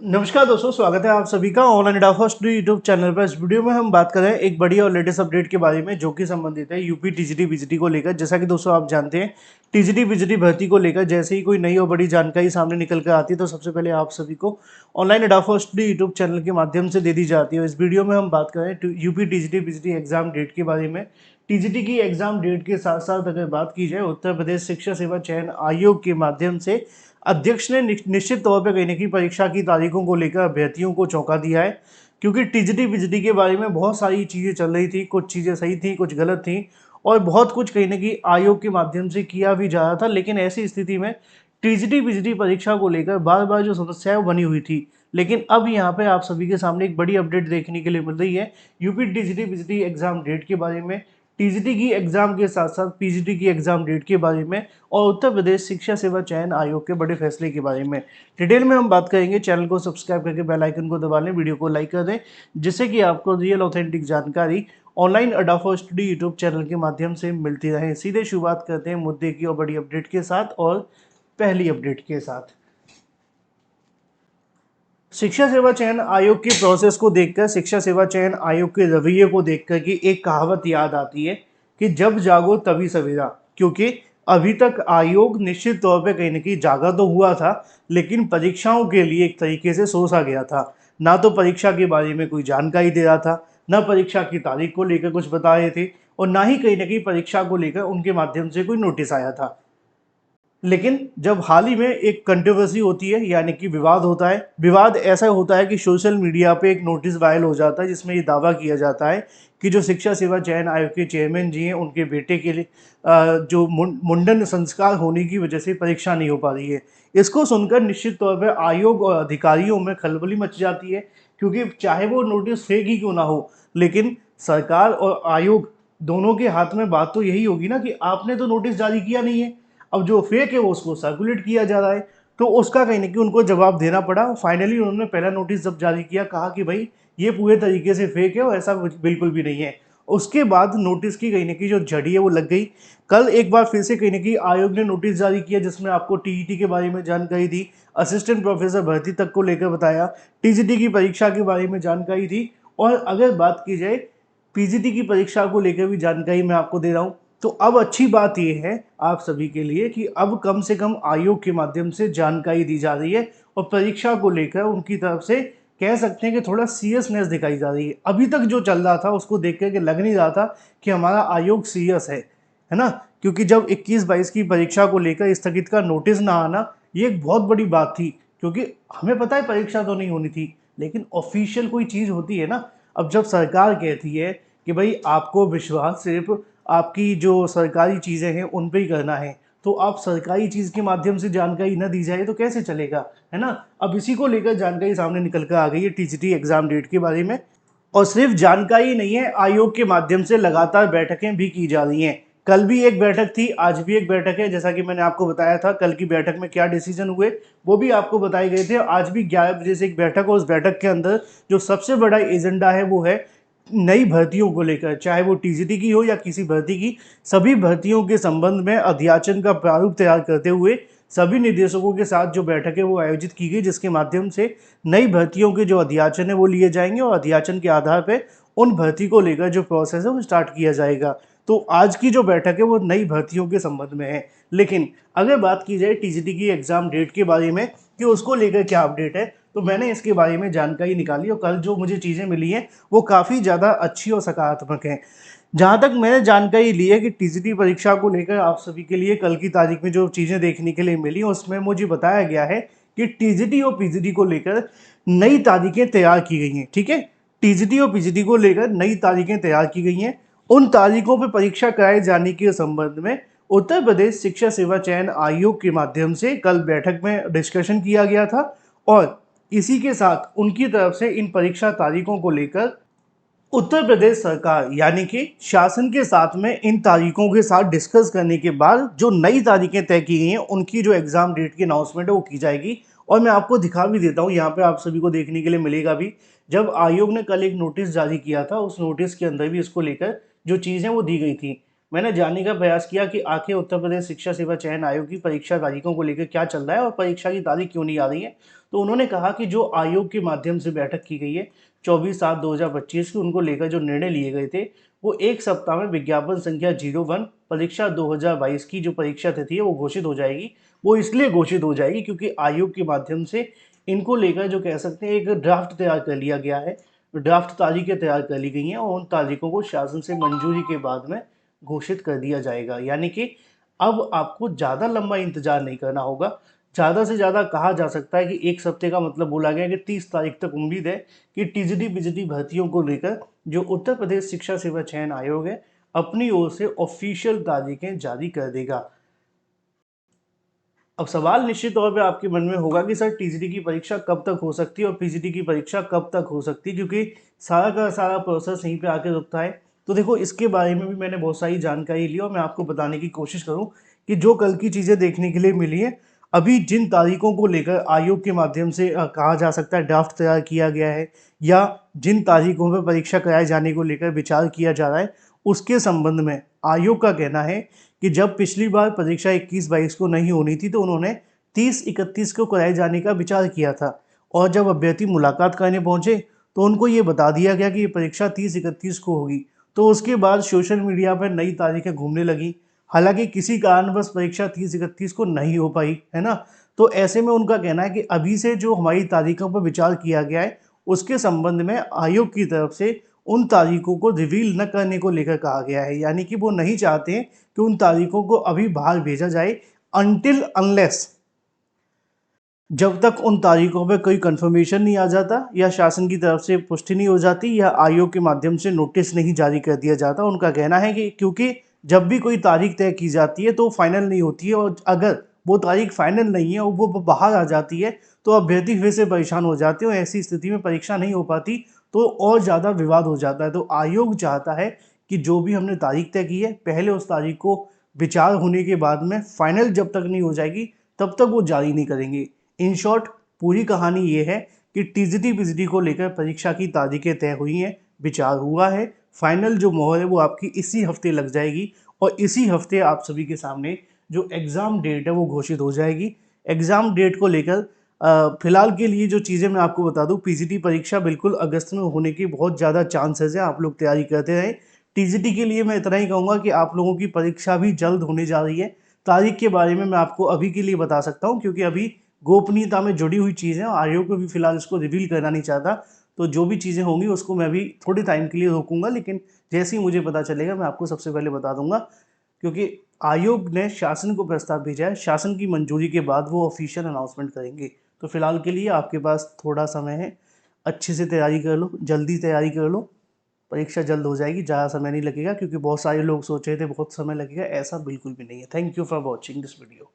नमस्कार दोस्तों, स्वागत है आप सभी का ऑनलाइन डाफा स्टडी यूट्यूब चैनल पर। इस वीडियो में हम बात कर रहे हैं एक बड़ी और लेटेस्ट अपडेट के बारे में जो कि संबंधित है यूपी टीजीटी बीजीटी को लेकर। जैसा कि दोस्तों आप जानते हैं, टीजीटी बीजीटी भर्ती को लेकर जैसे ही कोई नई और बड़ी जानकारी सामने निकल कर आती है तो सबसे पहले आप सभी को ऑनलाइन डाफा स्टडी यूट्यूब चैनल के माध्यम से दे दी जाती है। इस वीडियो में हम बात कर रहे हैं UP TGT PGT exam date के बारे में। टीजीटी की एग्जाम डेट के साथ साथ अगर बात की जाए, उत्तर प्रदेश शिक्षा सेवा चयन आयोग के माध्यम से अध्यक्ष ने निश्चित तौर पर कहीं ना कहीं परीक्षा की तारीखों को लेकर अभ्यर्थियों को चौंका दिया है। क्योंकि टीजीटी बीजीटी के बारे में बहुत सारी चीज़ें चल रही थी, कुछ चीज़ें सही थी, कुछ गलत थी, और बहुत कुछ कहीं ना कहीं आयोग के माध्यम से किया भी जा रहा था। लेकिन ऐसी स्थिति में टीजीटी बीजीटी परीक्षा को लेकर बार बार जो समस्याएं बनी हुई थी, लेकिन अब यहाँ पे आप सभी के सामने एक बड़ी अपडेट देखने के लिए मिल रही है UP TGT PGT exam date के बारे में, टीजीटी की एग्जाम के साथ साथ पीजीटी की एग्जाम डेट के बारे में, और उत्तर प्रदेश शिक्षा सेवा चयन आयोग के बड़े फैसले के बारे में डिटेल में हम बात करेंगे। चैनल को सब्सक्राइब करके बेल आइकन को दबा लें, वीडियो को लाइक कर दें, जिससे कि आपको रियल ऑथेंटिक जानकारी ऑनलाइन अडाफा स्टडी यूट्यूब चैनल के माध्यम से मिलती रहे। सीधे शुरुआत करते हैं मुद्दे की और बड़ी अपडेट के साथ, और पहली अपडेट के साथ। शिक्षा सेवा चयन आयोग के प्रोसेस को देखकर, शिक्षा सेवा चयन आयोग के रवैये को देखकर कि एक कहावत याद आती है कि जब जागो तभी सवेरा। क्योंकि अभी तक आयोग निश्चित तौर पे कहीं ना कहीं जागा तो हुआ था, लेकिन परीक्षाओं के लिए एक तरीके से सोचा गया था। ना तो परीक्षा के बारे में कोई जानकारी दे रहा था, ना परीक्षा की तारीख को लेकर कुछ बता रहे थे, और ना ही कहीं ना कहीं परीक्षा को लेकर उनके माध्यम से कोई नोटिस आया था। लेकिन जब हाल ही में एक कंट्रोवर्सी होती है, यानी कि विवाद होता है, विवाद ऐसा होता है कि सोशल मीडिया पे एक नोटिस वायरल हो जाता है जिसमें ये दावा किया जाता है कि जो शिक्षा सेवा चयन आयोग के चेयरमैन जी हैं, उनके बेटे के लिए जो मुंडन संस्कार होने की वजह से परीक्षा नहीं हो पा रही है। इसको सुनकर निश्चित तौर पर आयोग और अधिकारियों में खलबली मच जाती है। क्योंकि चाहे वो नोटिस फेक ही क्यों ना हो, लेकिन सरकार और आयोग दोनों के हाथ में बात तो यही होगी ना कि आपने तो नोटिस जारी किया नहीं है, अब जो फेक है वो उसको सर्कुलेट किया जा रहा है। तो उसका कहीं ना कहीं उनको जवाब देना पड़ा। फाइनली उन्होंने पहला नोटिस जब जारी किया, कहा कि भाई ये पूरे तरीके से फेक है और ऐसा बिल्कुल भी नहीं है। उसके बाद नोटिस की कहीं ना कहीं जो झड़ी है वो लग गई। कल एक बार फिर से कहीं ना कहीं आयोग ने नोटिस जारी किया जिसमें आपको टीईटी के बारे में जानकारी दी, असिस्टेंट प्रोफेसर भर्ती तक को लेकर बताया, टीजीटी की परीक्षा के बारे में जानकारी दी, और अगर बात की जाए पीजीटी की परीक्षा को लेकर भी जानकारी मैं आपको दे रहा हूँ। तो अब अच्छी बात यह है आप सभी के लिए कि अब कम से कम आयोग के माध्यम से जानकारी दी जा रही है, और परीक्षा को लेकर उनकी तरफ से कह सकते हैं कि थोड़ा सीरियसनेस दिखाई जा रही है। अभी तक जो चल रहा था उसको देख करके लग नहीं रहा था कि हमारा आयोग सीरियस है ना। क्योंकि जब 21-22 की परीक्षा को लेकर स्थगित का नोटिस ना आना, ये एक बहुत बड़ी बात थी। क्योंकि हमें पता है परीक्षा तो नहीं होनी थी, लेकिन ऑफिशियल कोई चीज़ होती है ना। अब जब सरकार कहती है कि भाई आपको विश्वास सिर्फ आपकी जो सरकारी चीज़ें हैं उन पे ही करना है, तो आप सरकारी चीज़ के माध्यम से जानकारी न दी जाए तो कैसे चलेगा, है ना। अब इसी को लेकर जानकारी सामने निकल कर आ गई है टीजीटी एग्जाम डेट के बारे में। और सिर्फ जानकारी नहीं है, आयोग के माध्यम से लगातार बैठकें भी की जा रही हैं। कल भी एक बैठक थी, आज भी एक बैठक है। जैसा कि मैंने आपको बताया था कल की बैठक में क्या डिसीजन हुए वो भी आपको बताए गए थे। आज भी 11 बजे से एक बैठक, और उस बैठक के अंदर जो सबसे बड़ा एजेंडा है वो है नई भर्तियों को लेकर, चाहे वो टीजीटी की हो या किसी भर्ती की, सभी भर्तियों के संबंध में अध्याचन का प्रारूप तैयार करते हुए सभी निदेशकों के साथ जो बैठक है वो आयोजित की गई, जिसके माध्यम से नई भर्तियों के जो अध्याचन है वो लिए जाएंगे, और अध्याचन के आधार पर उन भर्ती को लेकर जो प्रोसेस है वो स्टार्ट किया जाएगा। तो आज की जो बैठक है वो नई भर्तियों के संबंध में है। लेकिन अगर बात की जाए टीजीटी की एग्जाम डेट के बारे में कि उसको लेकर क्या अपडेट है, तो मैंने इसके बारे में जानकारी निकाली, और कल जो मुझे चीज़ें मिली हैं वो काफ़ी ज़्यादा अच्छी और सकारात्मक हैं। जहाँ तक मैंने जानकारी ली है कि टीजीटी परीक्षा को लेकर आप सभी के लिए कल की तारीख में जो चीज़ें देखने के लिए मिली उसमें मुझे बताया गया है कि टीजीटी और पीजीटी को लेकर नई तारीखें तैयार की गई हैं। ठीक है, टीजीटी और पीजीटी को लेकर नई तारीखें तैयार की गई हैं। उन तारीखों पर परीक्षा कराए जाने के संबंध में उत्तर प्रदेश शिक्षा सेवा चयन आयोग के माध्यम से कल बैठक में डिस्कशन किया गया था, और इसी के साथ उनकी तरफ से इन परीक्षा तारीखों को लेकर उत्तर प्रदेश सरकार यानी कि शासन के साथ में इन तारीखों के साथ डिस्कस करने के बाद जो नई तारीखें तय की गई हैं उनकी जो एग्जाम डेट की अनाउंसमेंट है वो की जाएगी। और मैं आपको दिखा भी देता हूँ, यहाँ पे आप सभी को देखने के लिए मिलेगा भी। जब आयोग ने कल एक नोटिस जारी किया था, उस नोटिस के अंदर भी इसको लेकर जो चीज़ें वो दी गई थी। मैंने जानने का प्रयास किया कि आखिर उत्तर प्रदेश शिक्षा सेवा चयन आयोग की परीक्षा तारीखों को लेकर क्या चल रहा है और परीक्षा की तारीख क्यों नहीं आ रही है। तो उन्होंने कहा कि जो आयोग के माध्यम से बैठक की गई है 24/7/2025 की, उनको लेकर जो निर्णय लिए गए थे वो एक सप्ताह में विज्ञापन संख्या 01 परीक्षा 2022 की जो परीक्षा तिथि है वो घोषित हो जाएगी। वो इसलिए घोषित हो जाएगी क्योंकि आयोग के माध्यम से इनको लेकर जो कह सकते हैं एक ड्राफ्ट तैयार कर लिया गया है। ड्राफ्ट तारीखें तैयार कर ली गई हैं और उन तारीखों को शासन से मंजूरी के बाद में घोषित कर दिया जाएगा। यानी कि अब आपको ज़्यादा लंबा इंतजार नहीं करना होगा। ज़्यादा से ज़्यादा कहा जा सकता है कि एक हफ्ते का मतलब बोला गया है कि 30 तारीख तक उम्मीद है कि टीजीटी बीजीटी भर्तियों को लेकर जो उत्तर प्रदेश शिक्षा सेवा चयन आयोग है अपनी ओर से ऑफिशियल तारीखें जारी कर देगा। अब सवाल निश्चित तौर पे आपके मन में होगा कि सर टीजीटी की परीक्षा कब तक हो सकती है और पीजीटी की परीक्षा कब तक हो सकती है, क्योंकि सारा का सारा प्रोसेस यहीं पे आके रुकता है। तो देखो, इसके बारे में भी मैंने बहुत सारी जानकारी ली और मैं आपको बताने की कोशिश करूं कि जो कल की चीज़ें देखने के लिए मिली है, अभी जिन तारीखों को लेकर आयोग के माध्यम से कहा जा सकता है ड्राफ्ट तैयार किया गया है या जिन तारीखों पर परीक्षा कराए जाने को लेकर विचार किया जा रहा है, उसके संबंध में आयोग का कहना है कि जब पिछली बार परीक्षा 21-22 को नहीं होनी थी तो उन्होंने 30-31 को कराए जाने का विचार किया था और जब अभ्यर्थी मुलाकात करने पहुंचे तो उनको ये बता दिया गया कि ये परीक्षा 30-31 को होगी। तो उसके बाद सोशल मीडिया पर नई तारीखें घूमने लगी। हालांकि किसी कारणवश परीक्षा 30-31 को नहीं हो पाई, है ना। तो ऐसे में उनका कहना है कि अभी से जो हमारी तारीखों पर विचार किया गया है उसके संबंध में आयोग की तरफ से उन तारीखों को रिवील न करने को लेकर कहा गया है। यानी कि वो नहीं चाहते हैं कि उन तारीखों को अभी बाहर भेजा जाए अनटिल अनलेस जब तक उन तारीखों पे कोई कंफर्मेशन नहीं आ जाता या शासन की तरफ से पुष्टि नहीं हो जाती या आयोग के माध्यम से नोटिस नहीं जारी कर दिया जाता। उनका कहना है कि क्योंकि जब भी कोई तारीख तय की जाती है तो फाइनल नहीं होती है और अगर वो तारीख फाइनल नहीं है और वो बाहर आ जाती है तो अभ्यर्थी फिर से परेशान हो जाते हैं और ऐसी स्थिति में परीक्षा नहीं हो पाती तो और ज़्यादा विवाद हो जाता है। तो आयोग चाहता है कि जो भी हमने तारीख तय की है पहले उस तारीख को विचार होने के बाद में फाइनल जब तक नहीं हो जाएगी तब तक वो जारी नहीं करेंगे। इन शॉर्ट पूरी कहानी ये है कि टीजीटी बीजीटी को लेकर परीक्षा की तारीखें तय हुई हैं, विचार हुआ है, फाइनल जो मोहर है वो आपकी इसी हफ्ते लग जाएगी और इसी हफ्ते आप सभी के सामने जो एग्ज़ाम डेट है वो घोषित हो जाएगी। एग्ज़ाम डेट को लेकर फिलहाल के लिए जो चीज़ें मैं आपको बता दूं, पीजीटी परीक्षा बिल्कुल अगस्त में होने की बहुत ज़्यादा चांसेस हैं। आप लोग तैयारी करते रहें। टीजीटी के लिए मैं इतना ही कहूँगा कि आप लोगों की परीक्षा भी जल्द होने जा रही है। तारीख के बारे में मैं आपको अभी के लिए बता सकता हूँ क्योंकि अभी गोपनीयता में जुड़ी हुई चीज़ें और आयोग को भी फिलहाल इसको रिवील करना नहीं चाहता। तो जो भी चीज़ें होंगी उसको मैं भी थोड़े टाइम के लिए रोकूंगा, लेकिन जैसे ही मुझे पता चलेगा मैं आपको सबसे पहले बता दूंगा क्योंकि आयोग ने शासन को प्रस्ताव भेजा है। शासन की मंजूरी के बाद वो ऑफिशियल अनाउंसमेंट करेंगे। तो फिलहाल के लिए आपके पास थोड़ा समय है, अच्छे से तैयारी कर लो, जल्दी तैयारी कर लो। परीक्षा जल्द हो जाएगी, ज़्यादा समय नहीं लगेगा क्योंकि बहुत सारे लोग सोच रहे थे बहुत समय लगेगा, ऐसा बिल्कुल भी नहीं है। Thank you for watching this video.